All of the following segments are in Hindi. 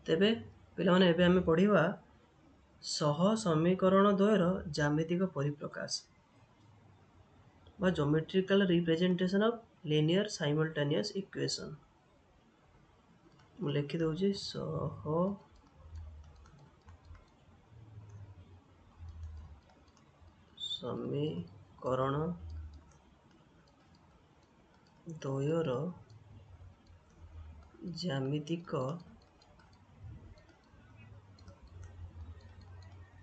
तेबे पिलामाने एबे आमे पढ़िबा सह समीकरण द्वयर ज्यामितिक परिप्रकाश बा geometrical representation of linear simultaneous equation. मु लिखि दउछि सह समीकरण द्वयर ज्यामितिक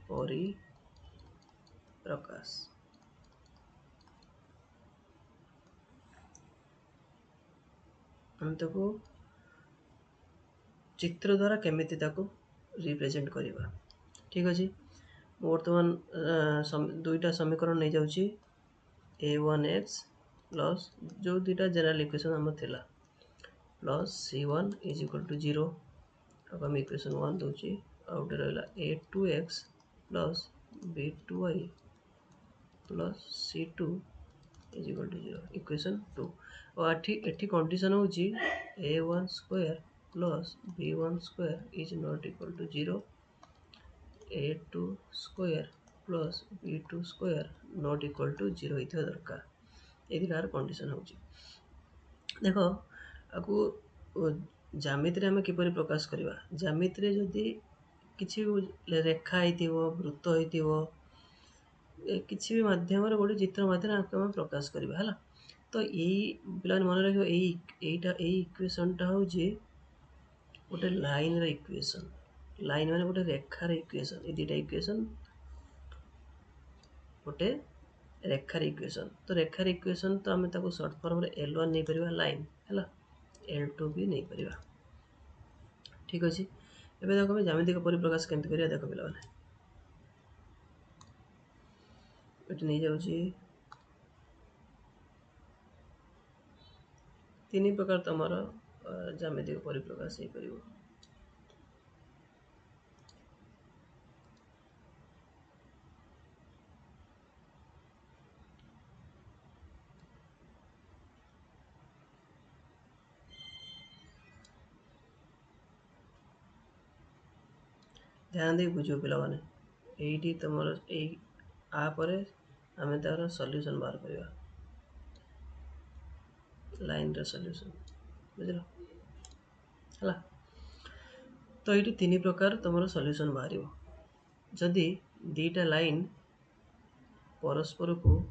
परिप्रकाश। हम ताको चित्र द्वारा केमिति ताको रिप्रेजेंट करिबा। ठीक अछि। वर्तमान दुईटा समीकरण नहीं जाउछि a1x प्लस जो दुईटा जनरल इक्वेशन हम थिला plus c1 is equal to 0। अब हम इक्वेशन 1 दोछि आउट रहला a2x plus b2y plus c2 is equal to 0 equation 2। और एठी कंडीशन होछि a1 square plus b1 square is not equal to 0, a2 square plus b2 square not equal to 0 इथिया दरकार। एदि कार कंडीशन होछि। देखो आकु ज्यामिति रे हमें किपरि प्रकाश करिबा। ज्यामिति रे जदि किछि रेखा हेतिबो वृत्त हेतिबो किछि भी माध्यम रे गोटे चित्र माध्यम हम प्रकाश करिबा हला। तो एई पिलान मन रखियो एई इक्वेशन टा होछि गोटे लाइन रे इक्वेशन। लाइन माने गोटे रेखा रे इक्वेशन। ए दुटा इक्वेशन गोटे रेखा रे इक्वेशन। तो रेखा रे इक्वेशन तो हमें ताको शॉर्ट फॉर्म रे L1 नहीं परिबा लाइन हला, L2 भी नहीं परिबा। ठीक अछि। एबे देखो हम ज्यामिति के परिप्रकाश केमति करिया देखो पिला माने। एट नहीं जाउछि तीन प्रकार तमरो ज्यामिति के परिप्रकाश हे परिबो। ध्यान दे बुझो पिला माने। एठी तमरो ए आ परे हमें तार सॉल्यूशन बाहर करिया लाइन रे सॉल्यूशन बुझलो हला। तो एठी तीन प्रकार तमरो सॉल्यूशन बाहरिबो। जदि दीटा लाइन परस्पर को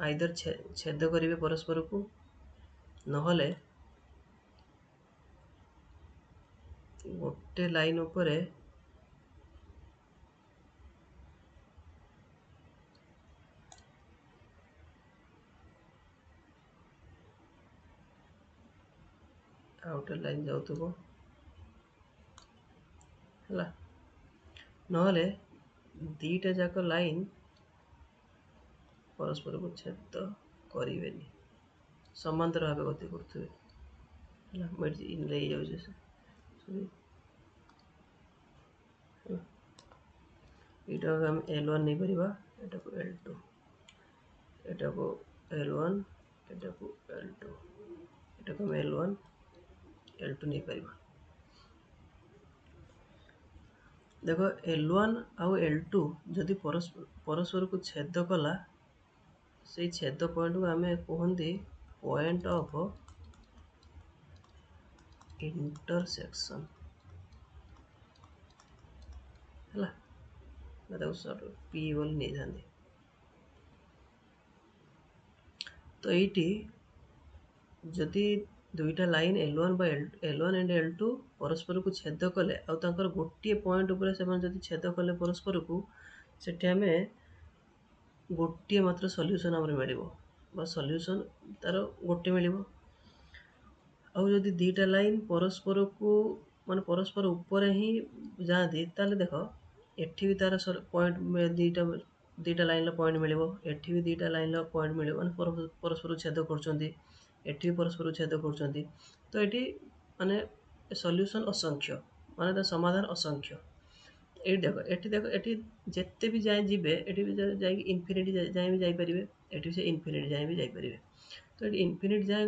आइदर छेद करिवे परस्पर को नहले गोटे लाइन ऊपर आउटर लाइन जाउथबो हला, नहले दीटा जाक लाइन परस्पर को छेद करिवेनी समांतर भाव गति करथुवे हला। मैं इन ले जाउ जे सॉरी एटा हम L1 नहीं परिबा, एटा को L2, एटा को L1, एटा को L2, एटा को L1 L2 नहीं परिबा। देखो L1 आउ L2 जदि परस्पर को छेद कला से छेद पॉइंट को हमें कहंती पॉइंट ऑफ इंटरसेक्शन हला। मतलब सब P बोल नहीं जाने। तो एटी जदि दुईटा लाइन L1 बा L1 एंड L2 परस्पर को छेद कले आ तांकर गोटे पॉइंट ऊपर से जदि छेद कले परस्पर को सेठी हमें गोटे मात्र सॉल्यूशन हमरे मिलिबो बा सॉल्यूशन तार गोटे मिलिबो। आ जदि दीटा लाइन परस्पर को माने परस्पर ऊपर ही जाती ताले देखो एठी भी तार पॉइंट में दीटा लाइन ला पॉइंट मिलिबो, एठी भी दीटा लाइन ला पॉइंट मिलिबो माने परस्पर छेद करचंती, एठी भी परस्पर छेद करचंती। तो एठी माने सॉल्यूशन असंख्य माने ता समाधान असंख्य। ଏଇଠି ଦେଖ ଏଠି ଯେତେ ବି ଯାଏ ଯିବେ ଏଠି ବି ଯାଇକି ଇନଫିନିଟି ଯାଏ ବି ଯାଇପାରିବେ, ଏଠି ସେ ଇନଫିନିଟି ଯାଏ ବି ଯାଇପାରିବେ। ତ ଏଠି ଇନଫିନିଟି ଯାଏ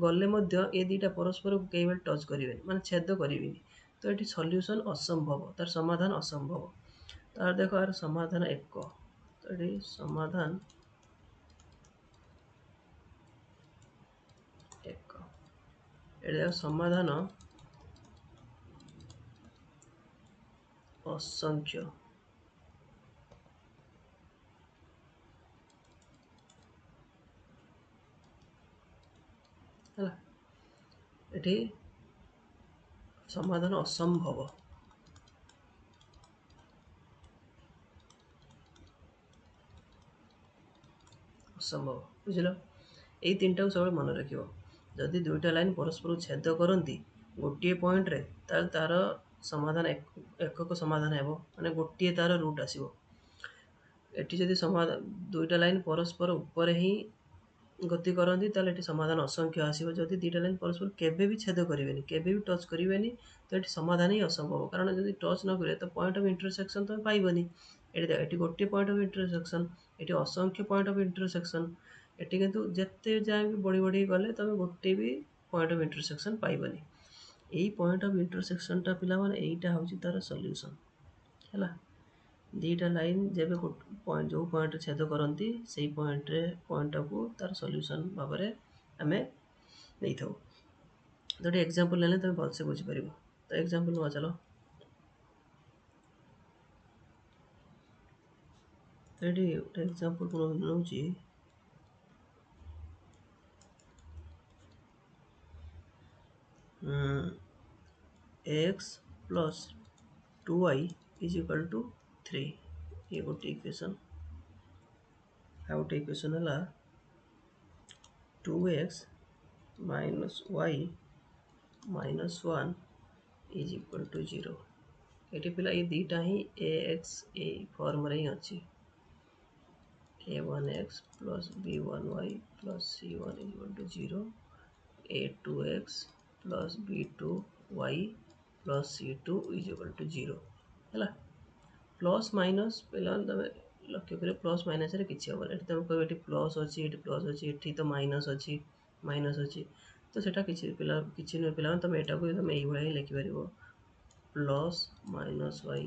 ଗଲେ ମଧ୍ୟ ଏ ଦୁଇଟା ପରସ୍ପରକୁ କେହି ଟଚ୍ କରିବେନି, ମାନେ ଛେଦ କରିବେନି। ତ ଏଠି ସଲ୍ୟୁସନ୍ ଅସମ୍ଭବ, ତାର ସମାଧାନ ଅସମ୍ଭବ। ତାର ଦେଖ ଆର ସମାଧାନ 1। ତ ଏଠି ସମାଧାନ 1, ଏଠି ଦେଖ ସମାଧାନ ଅସଂଖ୍ୟ। ହେଲା, ଏଠି ସମାଧାନ ଅସମ୍ଭବ। ଅସମ୍ଭବ, ବୁଝିଲ? ଏଇ ତିନିଟାକୁ ସବୁବେଳେ ମନେ ରଖିବ। ଯଦି ଦୁଇଟା ଲାଇନ୍ ପରସ୍ପରକୁ ଛେଦ କରନ୍ତି ଗୋଟିଏ ପଏଣ୍ଟରେ, ତାହେଲେ ତାର ସମାଧାନ ଏକକ ସମାଧାନ ହେବ, ମାନେ ଗୋଟିଏ ତାର ରୁଟ୍ ଆସିବ। ଏଠି ଯଦି ଦୁଇଟା ଲାଇନ୍ ପରସ୍ପର ଉପରେ ହିଁ ଗତି କରନ୍ତି ତାହେଲେ ଏଠି ସମାଧାନ ଅସଂଖ୍ୟ ଆସିବ। ଯଦି ଦୁଇଟା ଲାଇନ୍ ପରସ୍ପର କେବେ ବି ଛେଦ କରିବେନି, କେବେ ବି ଟଚ୍ କରିବେନି, ତ ଏଠି ସମାଧାନ ହିଁ ଅସମ୍ଭବ। କାରଣ ଯଦି ଟଚ୍ ନ କରିବେ ତ ପଏଣ୍ଟ ଅଫ୍ ଇଣ୍ଟରସେକ୍ସନ୍ ତମେ ପାଇବନି। ଏଠି ଗୋଟିଏ ପଏଣ୍ଟ ଅଫ୍ ଇଣ୍ଟରସେକ୍ସନ୍, ଏଠି ଅସଂଖ୍ୟ ପଏଣ୍ଟ ଅଫ୍ ଇଣ୍ଟରସେକ୍ସନ୍। ଏଠି କିନ୍ତୁ ଯେତେ ଯାଏ ବି ବଢ଼ି ଗଲେ ତମେ ଗୋଟେ ବି ପଏଣ୍ଟ ଅଫ୍ ଇଣ୍ଟରସେକ୍ସନ୍ ପାଇବନି। ଏଇ ପଏଣ୍ଟ ଅଫ୍ ଇଣ୍ଟରସେକ୍ସନ୍ଟା ପିଲାମାନେ, ଏଇଟା ହେଉଛି ତାର ସଲ୍ୟୁସନ୍। ହେଲା, ଦୁଇଟା ଲାଇନ୍ ଯେବେ ଯେଉଁ ପଏଣ୍ଟରେ ଛେଦ କରନ୍ତି ସେଇ ପଏଣ୍ଟଟାକୁ ତାର ସଲ୍ୟୁସନ୍ ଭାବରେ ଆମେ ନେଇଥାଉ। ତ ଏଠି ଏକ୍ଜାମ୍ପଲ୍ ନେଲେ ତୁମେ ଭଲସେ ବୁଝିପାରିବ। ତ ଏକ୍ଜାମ୍ପଲ୍ ନେବା ଚାଲ। ତ ଏଠି ଗୋଟେ ଏକ୍ଜାମ୍ପଲ୍ ନେଉଛି, x plus 2y is equal to 3। ये गोटे इक्वेशन। ଆଉ ଗୋଟେ ଇକ୍वेશન ହେଲା 2x minus y minus 1 is equal to 0। ଏଠି ପିଲା ଏ ଦୁଇଟା ହିଁ ax ଏ ଫର୍ମରେ ହିଁ ଅଛି। a1x plus b1y plus c1 is equal to 0, a2x plus b2y plus c2 is equal to 0। ହେଲା, ପ୍ଲସ୍ ମାଇନସ୍ ପିଲାମାନେ ତମେ ଲକ୍ଷ୍ୟ କରିବ, ପ୍ଲସ୍ ମାଇନସ୍ରେ କିଛି ହେବନି। ଏଠି ତମେ କହିବ ଏଠି ପ୍ଲସ୍ ଅଛି, ଏଠି ପ୍ଲସ୍ ଅଛି, ଏଠି ତ ମାଇନସ୍ ଅଛି, ତ ସେଇଟା କିଛି ନୁହେଁ ପିଲାମାନେ। ତମେ ଏଇଟାକୁ ତମେ ଏଇଭଳିଆ ହିଁ ଲେଖିପାରିବ, plus minus y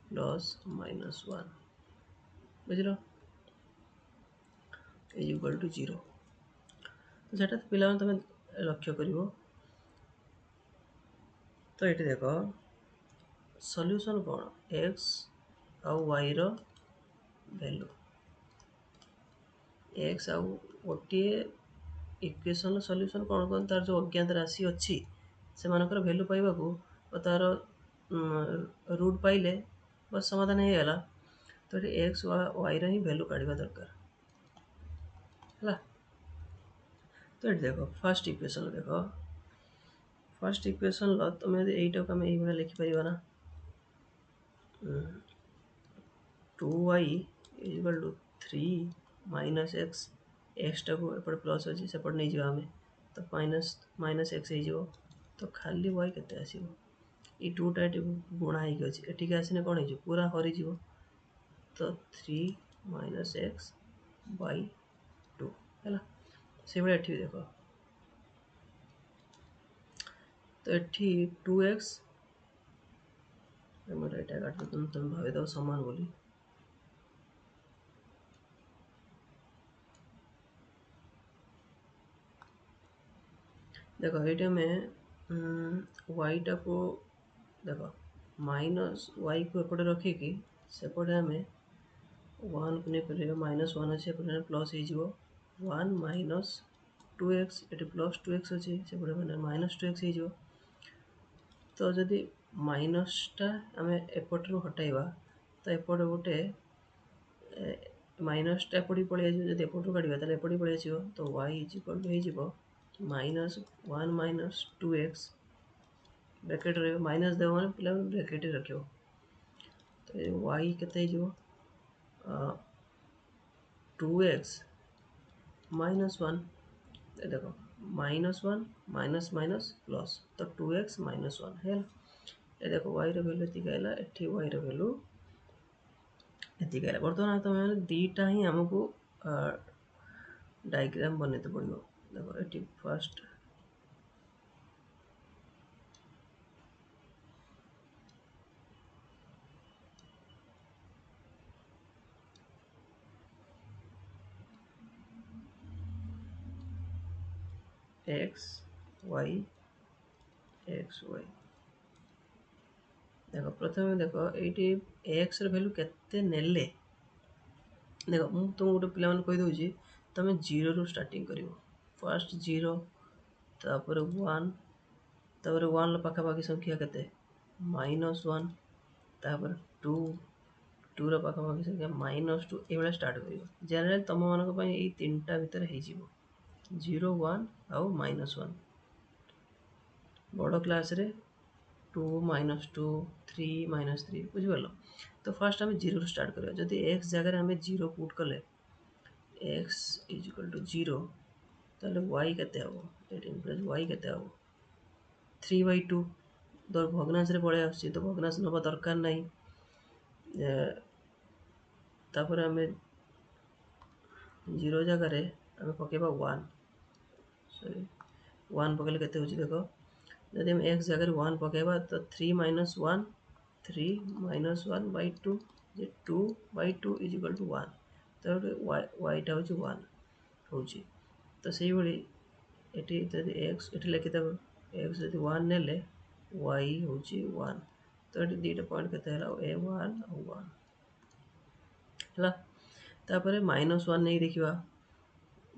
plus minus 1, ବୁଝିଲ, ଇଜ୍ ଇକ୍ୱାଲ୍ ଟୁ 0। ତ ସେଇଟା ପିଲାମାନେ ତମେ ଲକ୍ଷ୍ୟ କରିବ। ତ ଏଠି ଦେଖ ସଲ୍ୟୁସନ୍ କ'ଣ, x ଆଉ yର ଭ୍ୟାଲୁ। x ଆଉ ଗୋଟିଏ ଇକ୍ୱେସନ୍ର ସଲ୍ୟୁସନ୍ କ'ଣ କ'ଣ, ତାର ଯେଉଁ ଅଜ୍ଞାତ ରାଶି ଅଛି ସେମାନଙ୍କର ଭ୍ୟାଲୁ ପାଇବାକୁ ବା ତାର ରୁଟ୍ ପାଇଲେ ବା ସମାଧାନ ହେଇଗଲା। ତ ଏଠି x ୱାଇର ହିଁ ଭ୍ୟାଲୁ କାଢ଼ିବା ଦରକାର। ହେଲା, ତ ଏଠି ଦେଖ ଫାର୍ଷ୍ଟ ଇକ୍ୱେସନ୍ ଦେଖ, ଫାର୍ଷ୍ଟ ଇକ୍ୱେସନ୍ର ତୁମେ ଯଦି ଏଇଟାକୁ ଆମେ ଏଇଭଳିଆ ଲେଖିପାରିବା ନା, 2y is equal to 3 minus x, ଏକ୍ସଟାକୁ ଏପଟେ ପ୍ଲସ୍ ଅଛି ସେପଟେ ନେଇଯିବା ଆମେ, ତ ମାଇନସ୍ x ହେଇଯିବ। ତ ଖାଲି y କେତେ ଆସିବ, ଏଇ 2ଟା ଏଠି ଗୁଣା ହେଇକି ଅଛି, ଏଠିକି ଆସିଲେ କ'ଣ ହେଇଯିବ, ପୁରା ହରିଯିବ। ତ 3 ମାଇନସ୍ x ବାଇ 2। ହେଲା, ସେଇଭଳିଆ ଏଠି ବି ଦେଖ, ତ ଏଠି 2x, ଆମର ଏଇଟା କାଟିଦେବ, ତୁମେ ଭାବିଦେବ ସମାନ ବୋଲି। ଦେଖ ଏଇଠି ଆମେ ୱାଇଟାକୁ ଦେଖ ମାଇନସ୍ ୱାଇକୁ ଏପଟେ ରଖିକି ସେପଟେ ଆମେ 1କୁ ନେଇପାରିବା, ମାଇନସ୍ 1 ଅଛି ଏପଟେ ପ୍ଲସ୍ ହେଇଯିବ, 1 ମାଇନସ୍ 2x, ଏଠି ପ୍ଲସ୍ 2x ଅଛି ସେପଟେ ମାନେ ମାଇନସ୍ 2x ହେଇଯିବ। ତ ଯଦି ମାଇନସ୍ଟା ଆମେ ଏପଟରୁ ହଟାଇବା ତ ଏପଟେ ଗୋଟେ ମାଇନସ୍ଟା ଏପଟିକି ପଳେଇ ଆସିବ, ଯଦି ଏପଟରୁ କାଢ଼ିବା ତାହେଲେ ଏପଟିକି ପଳେଇ ଆସିବ। ତ y ଇଜ୍ ଇକ୍ୱାଲ୍ ଟୁ ହେଇଯିବ ମାଇନସ୍ 1 ମାଇନସ୍ 2x, ବ୍ରାକେଟ୍ ରହିବ, ମାଇନସ୍ ଦେବ ମାନେ ପିଲାମାନେ ବ୍ରାକେଟ୍ ରଖିବ। ତ y କେତେ ହେଇଯିବ, 2x ମାଇନସ୍ 1, ଦେଖ ମାଇନସ୍ 1 ମାଇନସ୍ ମାଇନସ୍ ପ୍ଲସ୍, ତ 2x ମାଇନସ୍ 1 ହେଲା। ये देखो y रो वैल्यू एतिक आइला एठी y रो वैल्यू एतिक आइला बर्तमान तुम दीटा ही हमको डायग्राम बनते पड़ो देखो एटी फर्स्ट एक्स वाई देख प्रथम देख ये एक्स रैल्यू केते नेले देख मुझे तुम गोटे पिला कहीदे तुम जीरो रु स्टार्टिंग कर फर्स्ट जीरो तापर वन तापर वन पाखापाखि संख्या केते -1 तापर टू टू पाखापाखि संख्या -2 ये स्टार्ट कर जनरल तुम मान ये तीन टा भितर हो 0 1 आउ -1 बड़ क्लास रे 2 -2 3 -3 बुझिपार तो फर्स्ट आम जीरो स्टार्ट करा जदि एक्स जगह आम जीरो पुट कले x is equal to zero ताले वाई केते हम ये वाई केते हम 3/2 दर भग्नांश रे पड़े आसी तो भग्नांश नवा दरकार नहीं तापर आम जीरो जगह आम पकेबा 1 सॉरी 1 पकेले केते होची देखो जदि हम एक्स जगह 1 पकेबा तो 3 - 1 3 - 1/2 जे 2/2 इज इक्वल टू 1 तो वाईटा हूँ 1 होची तो से भाई ये जब एक्स ये लिखिदेव एक्स जब 1 नेले वाई हूँ 1 तो ये दुईटा पॉइंट केते A1 और 1 है तापर -1 नहीं देखा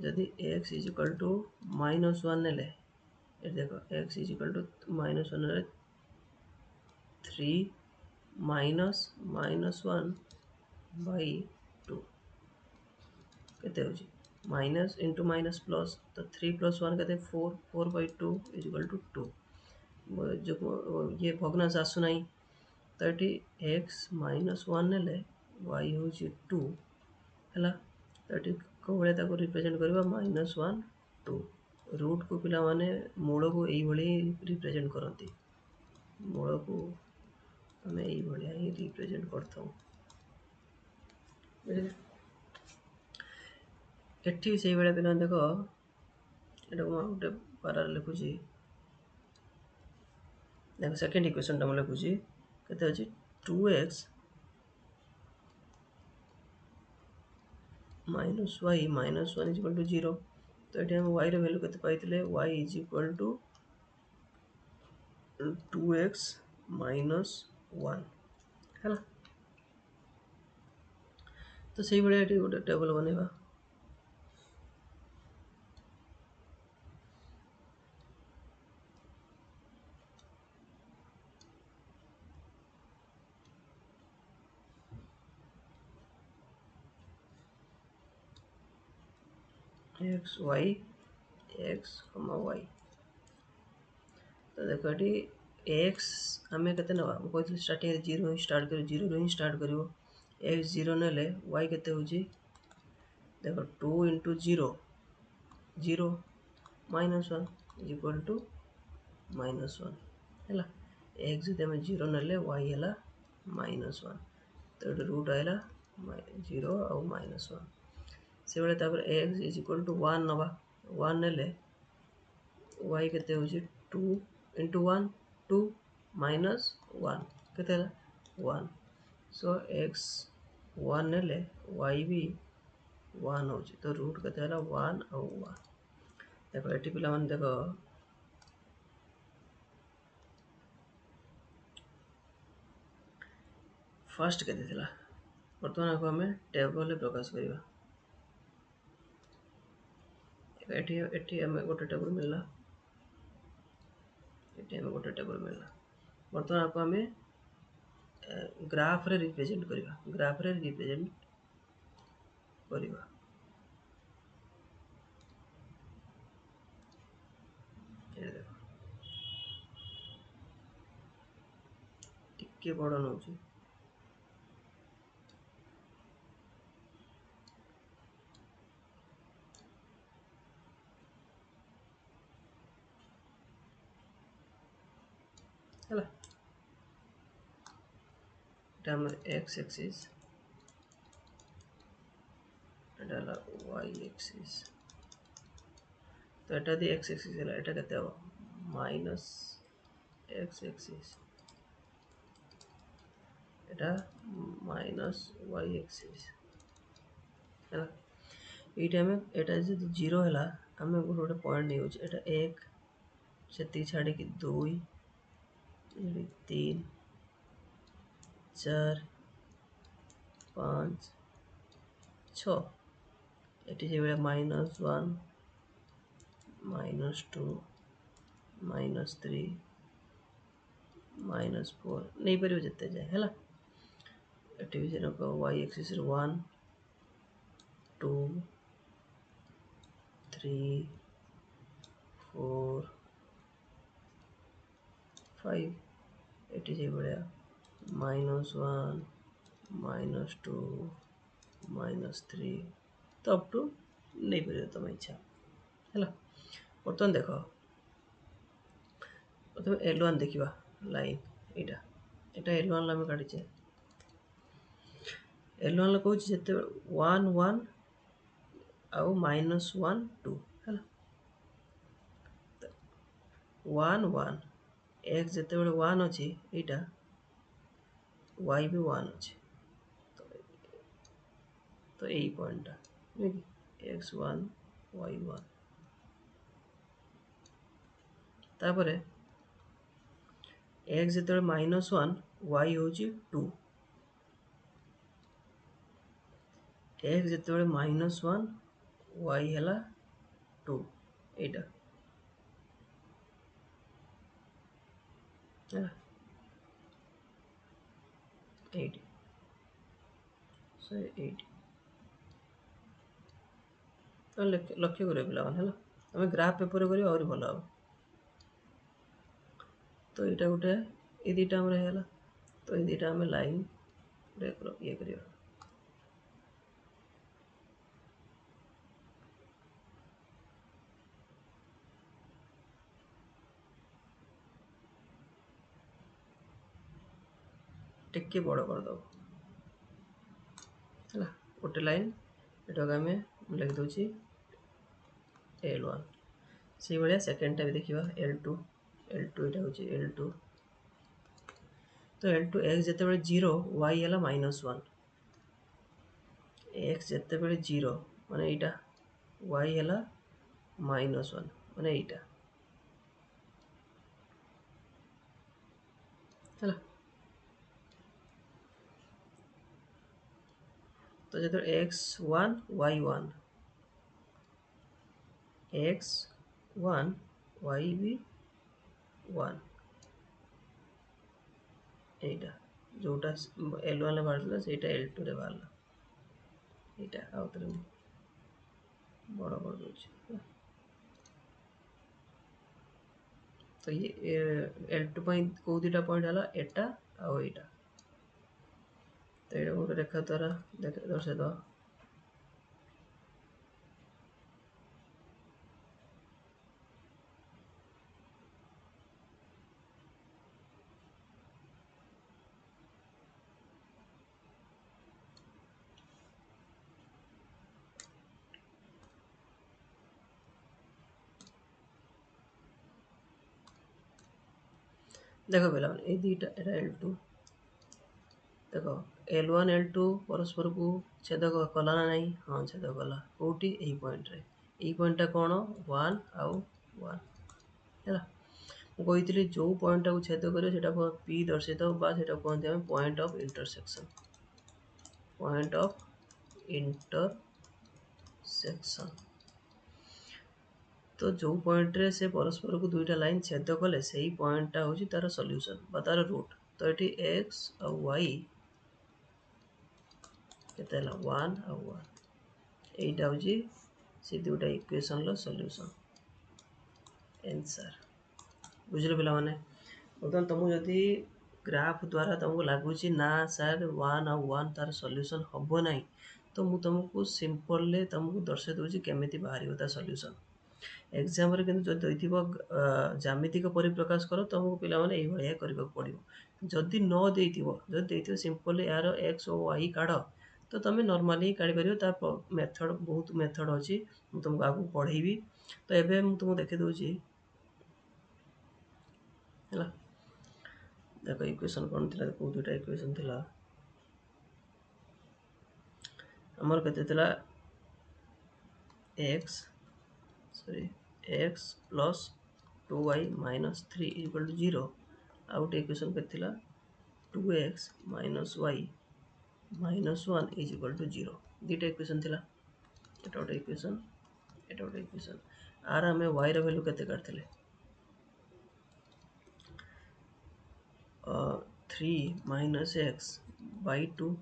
जदि एक्स इज इक्वल टू -1 नेले ये देखो एक्स इज इक्वल टू -1 नेले 3 -1/2 केते होची माइनस इंटू माइनस प्लस तो 3 + 1 कहते 4 4/2 इज इक्वल टू 2 जो ये भग्नांश आसु नहीं तो ये एक्स -1 नेले वाई हूँ 2 है तो ये कौ भाया रिप्रेजेंट करवा -1 2 रूट को पिला माने मूल को यही रिप्रेजेंट करती मूल को आम ये ही रिप्रेजेंट करता एठी से भाया पिला देख ये गोटे पारार लिखुची देख सेकेंड इक्वेशन टा लिखुची केते अछि 2x - y -1 is equal to 0 तो ये हम y रो वैल्यू केते पाइतले y is equal to 2x - 1 है तो से भाया ये गोटे टेबल बनवा एक्स वाई एक्स वाई तो देखो ये एक्स आम के कहते स्टार्टिंग जीरो ही स्टार्ट कर जीरो ही स्टार्ट कर एक्स जीरो नेले वाई केते होची देखो 2 × 0 0 -1 इज इक्वल टू -1 है एक्स जब आम जीरो नेले वाई है -1 तो ये रूट आएगा 0 और -1 से भाया एक्स इज इक्वल टू 1 नवा 1 नेले वाई केते होची 2 × 1 2 -1 केते 1 सो एक्स 1 नेले वाई भी 1 होची तो रूट केते 1 और 1 देखो ये पिला माने देखो फर्स्ट केते थिला बर्तमान को हमें टेबल प्रकाश करवा एठी हमें गोटे टेबल मिलला एठी हमें गोटे टेबल मिलला बर्तमान आपको हमें ग्राफ रे रिप्रेजेंट करवा ग्राफ रे रिप्रेजेंट करवा ये देखो टिके बड़ नौची है এটা আমার x axis, এটা হলো y axis। তো এটা দিয়ে x axis হলো, এটা কেতে হবো মাইনাস x axis, এটা মাইনাস y axis ହେଲା। ଏଇ ଟାଇମ୍ ଏଟା ଯଦି 0 ହେଲା ଆମେ ଗୋଟେ ପଏଣ୍ଟ ନେଉଛୁ, ଏଟା 1 ସେତିକି ଛାଡ଼ିକି 2 3 4 5 6 ଏଠି ଯେଭଳିଆ -1 -2 -3 -4 ନେଇପାରିବ ଯେତେ ଯାଏ ହେଲା। ଏଠି ବି ସେରକ y axis ରେ 1 2 3 4 5 ଏଠି ଯେଭଳିଆ -1 -2 -3 ତ ଅପ୍ ଟୁ ନେଇପାରିବ ତମ ଇଚ୍ଛା ହେଲା। ବର୍ତ୍ତମାନ ଦେଖ, ପ୍ରଥମେ L1 ଦେଖିବା ଲାଇନ୍, ଏଇଟା L1 ଆମେ କାଟିଛେ। L1 କହୁଛି ଯେତେବେଳେ 1 1 ଆଉ -1 2 ହେଲା। 1 1 x ଯେତେବେଳେ 1 ଅଛି, ଏଇଟା y ବି 1 ଅଛି, ତ ଏଇ ପଏଣ୍ଟଟା ନୁହେଁ କି x1 y1। ତାପରେ x ଯେତେବେଳେ -1 y ହେଉଛି 2, x ଯେତେବେଳେ -1 y ହେଲା 2, ଏଇଟା ହେଲା ଏଇଠି, ଏଇଠି ତ ଲକ୍ଷ୍ୟ କରିବ ପିଲାମାନେ ହେଲା। ଆମେ ଗ୍ରାଫ୍ ପେପରରେ କରିବା ଆହୁରି ଭଲ ହେବ। ତ ଏଇଟା ଗୋଟେ, ଏ ଦୁଇଟା ଆମର ହେଇଗଲା। ତ ଏ ଦୁଇଟା ଆମେ ଲାଇନ୍ ଇଏ କରିବା। ଟିକେ ବଡ଼ କରିଦେବ ହେଲା। ଗୋଟେ ଲାଇନ୍ ଏଟାକୁ ଆମେ ଲେଖିଦେଉଛି L1। ସେଇଭଳିଆ ସେକେଣ୍ଡଟା ବି ଦେଖିବା L2 ଏଇଟା ହେଉଛି L2। ତ L2 x ଯେତେବେଳେ 0 y ହେଲା -1, x ଯେତେବେଳେ 0 ମାନେ ଏଇଟା, y ହେଲା -1 ମାନେ ଏଇଟା ହେଲା। ତ ଯେତେବେଳେ x1 y1, x1 y ବି 1, এইটা ଯୋଉଟା L1 ରେ ବାହାରିଥିଲା ସେଇଟା L2 ରେ ବାହାରିଲା। এইଟା ଆଉ ଥରେ ବଡ଼ କରିଦେଉଛି। ତ ଇଏ L2 ପାଇଁ କୋଉ ଦୁଇଟା ପଏଣ୍ଟ ହେଲା, ଏଟା ଆଉ ଏଇଟା। ତ ଏଇଟା ଗୋଟେ ରେଖା ଦ୍ୱାରା ଦର୍ଶାଇଦେବା। ଦେଖ ପିଲାମାନେ, এই দুইটা, এটা L2, ଦେଖ L1 L2 ପରସ୍ପରକୁ ଛେଦ କଲା ନା ନାହିଁ? ହଁ, ଛେଦ କଲା। କେଉଁଠି? ଏହି ପଏଣ୍ଟରେ। ଏଇ ପଏଣ୍ଟଟା କ'ଣ? 1 ଆଉ 1 ହେଲା। ମୁଁ କହିଥିଲି ଯେଉଁ ପଏଣ୍ଟଟାକୁ ଛେଦ କରିବ ସେଇଟାକୁ P ଦର୍ଶାଇଥାଉ, ବା ସେଇଟାକୁ କୁହନ୍ତି ଆମେ point of intersection. Point of intersection. ତ ଯେଉଁ ପଏଣ୍ଟରେ ସେ ପରସ୍ପରକୁ ଦୁଇଟା ଲାଇନ୍ ଛେଦ କଲେ ସେଇ ପଏଣ୍ଟଟା ହେଉଛି ତା'ର ସଲ୍ୟୁସନ୍ ବା ତା'ର ରୁଟ୍। ତ ଏଠି x ଆଉ y କେତେ ହେଲା? 1 ଆଉ 1। এইটা ହେଉଛି ସେ ଦୁଇଟା ଇକ୍ୱେସନ୍ର ସଲ୍ୟୁସନ୍, ଆନ୍ସର୍। ବୁଝିଲ ପିଲାମାନେ? ବର୍ତ୍ତମାନ ତୁମକୁ ଯଦି ଗ୍ରାଫ୍ ଦ୍ୱାରା ତୁମକୁ ଲାଗୁଛି ନା ସାର୍ 1 ଆଉ 1 ତା'ର ସଲ୍ୟୁସନ୍ ହେବ ନାହିଁ, ତ ମୁଁ ତୁମକୁ ସିମ୍ପଲ୍ରେ ତୁମକୁ ଦର୍ଶାଇ ଦେଉଛି କେମିତି ବାହାରିବ ତା ସଲ୍ୟୁସନ୍। एग्जाम रे किंतु जदि दैथिबो ज्यामितिक परिप्रकाश करो तुमको पिला माने एई भलिया करबा पड़िबो। जदि न देथिबो जदि देथिबो सिंपली यार x और y काढ तो तुम नॉर्मली काढी परिबो। ता मेथड बहुत मेथड अछि मु तुमको आगु पढेबी। तो एबे मु तुमको देखि दोछि हला देखो इक्वेशन कोन थिला को दुटा इक्वेशन थिला हमर कते थिला x sorry x plus 2y minus 3 equal to 0 आउट इक्वेशन के थिला 2x minus y minus 1 is equal to 0 दुटा इक्वेशन थिला एटा गोटे इक्वेशन एटा गोटे इक्वेशन आर हमें y रो वैल्यू कते करथिले 3 माइनस x बाय 2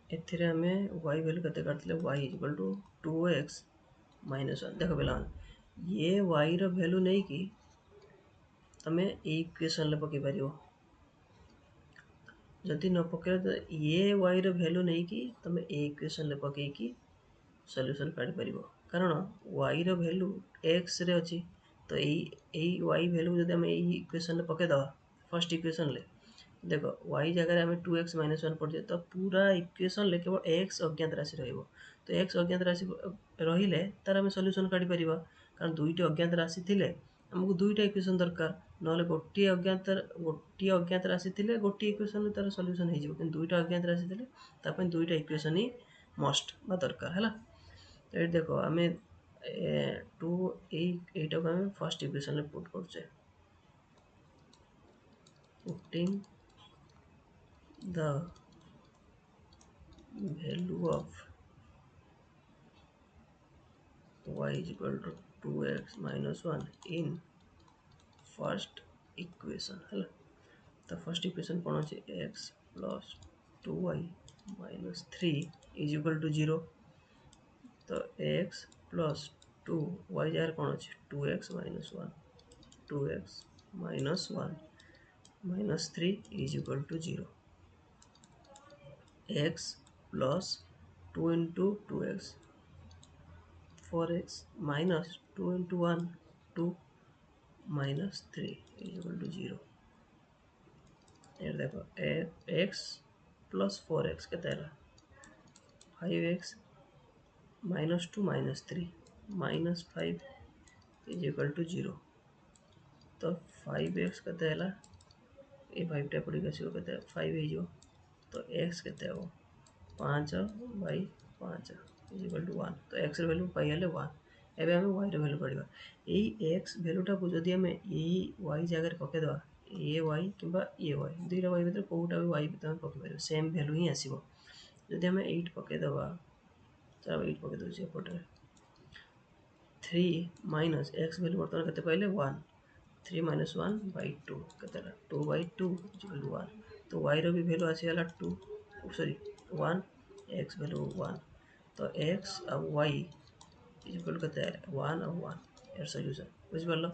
एथिरे हमें y वैल्यू कते करथिले y is equal to 2x minus 1 देखो बेला ये y रो वैल्यू नहीं कि तमे इक्वेशन ले पके परियो जदि न पके तो ये y रो वैल्यू नहीं कि तमे इक्वेशन ले पके कि सॉल्यूशन काढी परिबो कारण y रो वैल्यू x रे अछि तो एई y वैल्यू जदि हम एई इक्वेशन ले पके दवा फर्स्ट इक्वेशन ले देखो y जगह रे हमें 2x माइनस 1 पड़ जाए तो पूरा इक्वेशन ले केवल x अज्ञात राशि रहइबो। तो x अज्ञात राशि रहिले तार हमें सॉल्यूशन काढी परिबा कारण दुईटी अज्ञात राशि थिले हमको दुईटा इक्वेशन दरकार नले गोटी अज्ञात राशि थिले गोटी इक्वेशन ले तार सॉल्यूशन हे जिवो किंतु दुईटा अज्ञात राशि थिले ता पय दुईटा इक्वेशन ही मस्ट बा दरकार हैला। तो ये देखो हमें 2 एटा को हमें फर्स्ट इक्वेशन ले पुट करछे putting the value of y is equal to 2x minus 1 in first equation है तो फर्स्ट इक्वेशन कौन अच्छे x plus 2y minus 3 is equal to 0 तो x प्लस 2y जार कौन अच्छे 2x minus 1 2x minus 1 minus 3 is equal to 0 x plus 2 into 2x 4x minus 2 into 1 2 minus 3 is equal to 0 ये देखो x plus 4x कितना है 5x minus 2 minus 3 minus 5 is equal to 0 तो 5x कितना है ये 5 टा पड़ी कैसे हो कहते हैं 5 है जो तो x कितना है वो 5 बाई 5 इज इक्वल टू 1 तो x वैल्यू पाई हेले 1 एबे हमें y वैल्यू पड़िबा एई x वैल्यू टा को जदी हमें एई y जगह पके दवा ए y किबा ए y दुईटा y भीतर कोउटा भी y भीतर पके परिबो सेम वैल्यू ही आसीबो जदी हमें 8 पके दवा चलो 8 पके दोछि एपटे 3 माइनस x वैल्यू वर्तमान कते पाइले 1 3 minus 1 by 2 कते 2 by 2 is equal to 1 तो y रो भी वैल्यू आसी हला 2 सॉरी 1 x वैल्यू 1 तो x अब y इज इक्वल कते 1 और 1 यार सॉल्यूशन बुझ परलो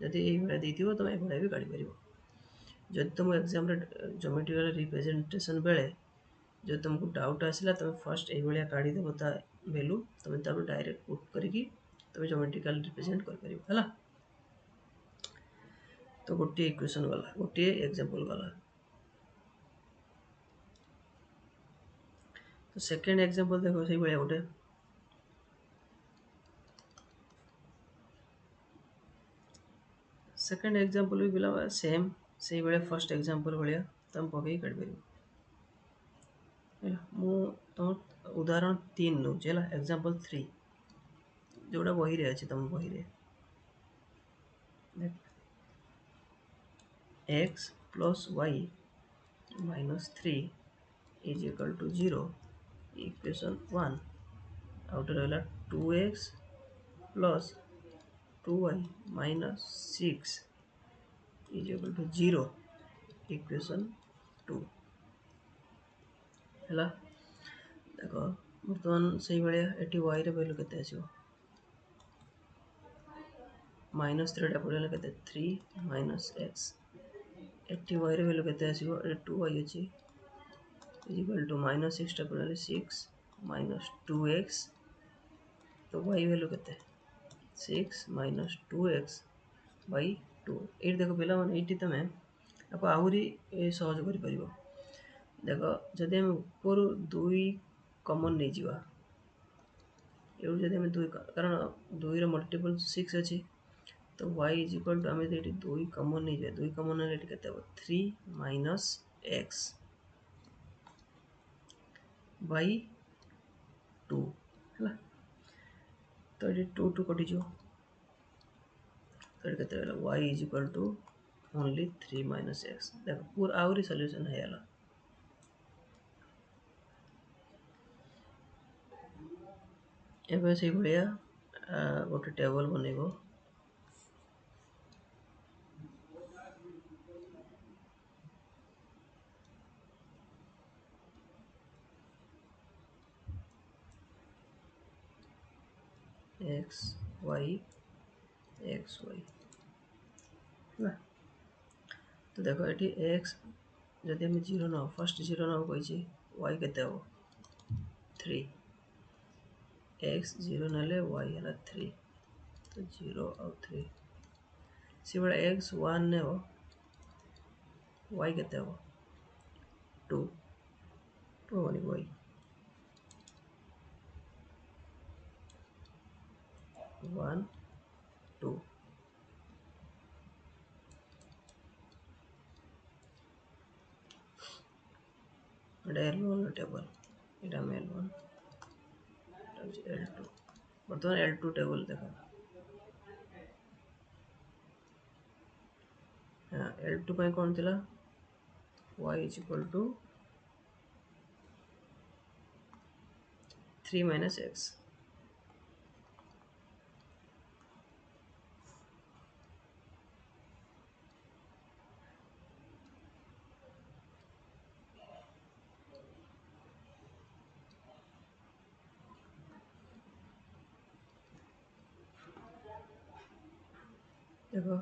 जदी एई भले देथिबो तमे भले भी काढी परिबो जदी तुम एग्जाम रे ज्योमेट्रिकल रिप्रेजेंटेशन बेले जो तुमको डाउट आसिला तुम फर्स्ट एई भलिया काढी देबो ता वैल्यू तुम तब डायरेक्ट पुट करिकि तुम ज्योमेट्रिकल रिप्रेजेंट कर परिबो हला। तो गोटे इक्वेशन गला गोटे एग्जांपल गला तो सेकंड एग्जांपल देखो सही भलिया गोटे सेकंड एग्जांपल भी बिला सेम सही भलिया फर्स्ट एग्जांपल भलिया तुम पके काढ परिबो मु तो उदाहरण 3 नो चला एग्जांपल 3 जोड़ा बही रे अछि तुम बही रे x plus y minus 3 is equal to 0 equation 1 out रहला 2x plus 2y minus 6 is equal to 0 equation 2 हैला देखो बर्तमान सही भलिया एटी y रे वैल्यू केते आसीबो माइनस 3 टा पड़ेला केते 3 माइनस x एटी y रे वैल्यू केते आसीबो 2y अछि इज इक्वल टू माइनस 6 टा पड़ेला 6 माइनस 2x तो y वैल्यू केते 6 माइनस 2x बाई 2 ये देख पे ये तुम आपको आहरी सहज कर देख जदि आम ऊपर 2 कमन नहीं जावा ये जब आम 2 कारण 2 मल्टीपल 6 अच्छी तो y इज इक्वल टू आम ये 2 कमन नहीं जाए 2 कमन है के 3 माइनस एक्स बाई 2 है तो ये 2 2 कटिज तो ये के y is equal to only 3 minus x देख पूरा आहरी सॉल्यूशन है याला एबे से बढ़िया गोटे टेबल बनइबो एक्स वाई ना तो देखो ये एक्स जदि आम 0 ना फर्स्ट 0 ना कही वाई केते हम 3 एक्स 0 ना वाई है 3 तो 0 और 3 से बड़ा एक्स 1 ने वाई केते हम 2 2 मानी वाई 1 2 L1 टेबल এটা L1 L2 बर्तमान L2 टेबल देखो हाँ L2 पे कौन थिला y is equal to 3 minus x देखो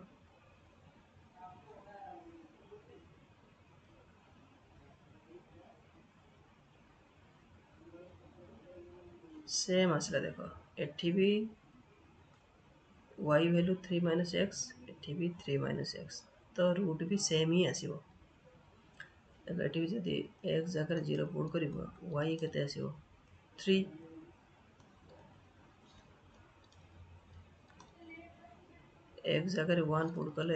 सेम आसला देखो एठी भी y वैल्यू 3 माइनस एक्स एठी भी 3 माइनस एक्स तो रूट भी सेम ही आसीबो देखो एठी भी जदि x जगह 0 पुट करिवो y केते आसीबो 3 x जगह 1 पुट कले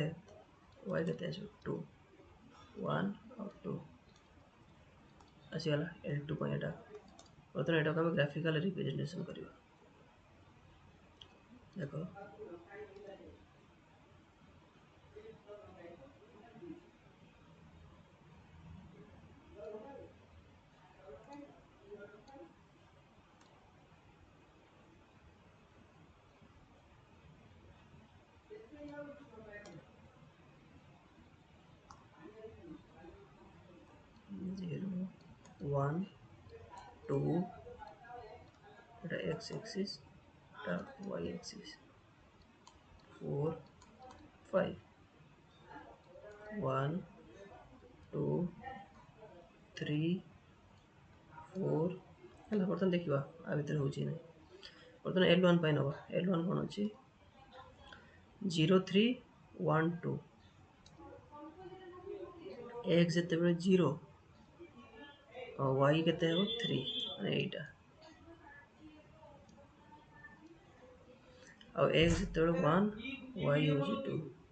y केते आसीबो 2 1 और 2 आसीगला L2 पे एटा बर्तमान एटा हम ग्राफिकल रिप्रेजेंटेशन करिवो देखो 0 1 2 এটা x axis এটা y axis 4 5 1 2 3 4 ହେଲା ବର୍ତ୍ତମାନ ଦେଖିବା ଆ ଭିତରେ ହେଉଛି ନାହିଁ ବର୍ତ୍ତମାନ L1 ପାଇଁ ନେବା L1 କ'ଣ ଅଛି 0 3 1 2 x ଯେତେବେଳେ 0 y କେତେ ହେବ 3 ମାନେ ଏଇଟା ଆଉ x ଯେତେବେଳେ 1 y ହେଉଛି 2